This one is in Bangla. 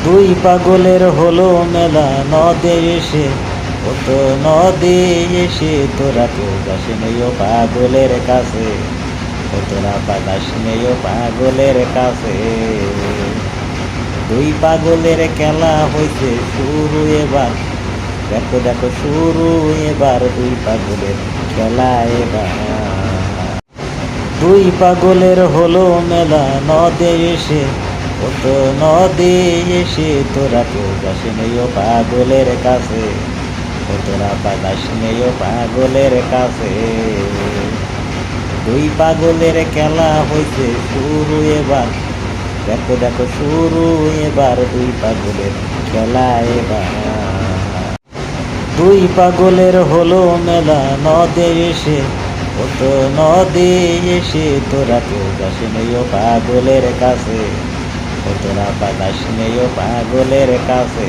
দুই পাগলের হলো মেলা নদে এসে, ও তো নদে এসে তোরা কেউ যাস নেই ও পাগলের কাছে, ও তোরা যাস নেই ও পাগলের কাছে। দুই পাগলের খেলা হয়েছে শুরু এবার, দেখো দেখো শুরু এবার দুই পাগলের খেলা এবার। দুই পাগলের হলো মেলা নদে এসে, ও তো নদে এসে তোরা কেউ যাস নেই ও পাগলের কাছে, ও তোরা যাস নেই ও পাগলের কাছে। দুই পাগলের খেলা হয়েছে শুরু এবার, দেখো দেখো শুরু এবার দুই পাগলের খেলা এবার। দুই পাগলের হলো মেলা নদে এসে, ও তো নদে এসে তোরা কেউ যাস নেই ও পাগলের কাছে, ও তোরা যাস নেই ও পাগলের কাছে।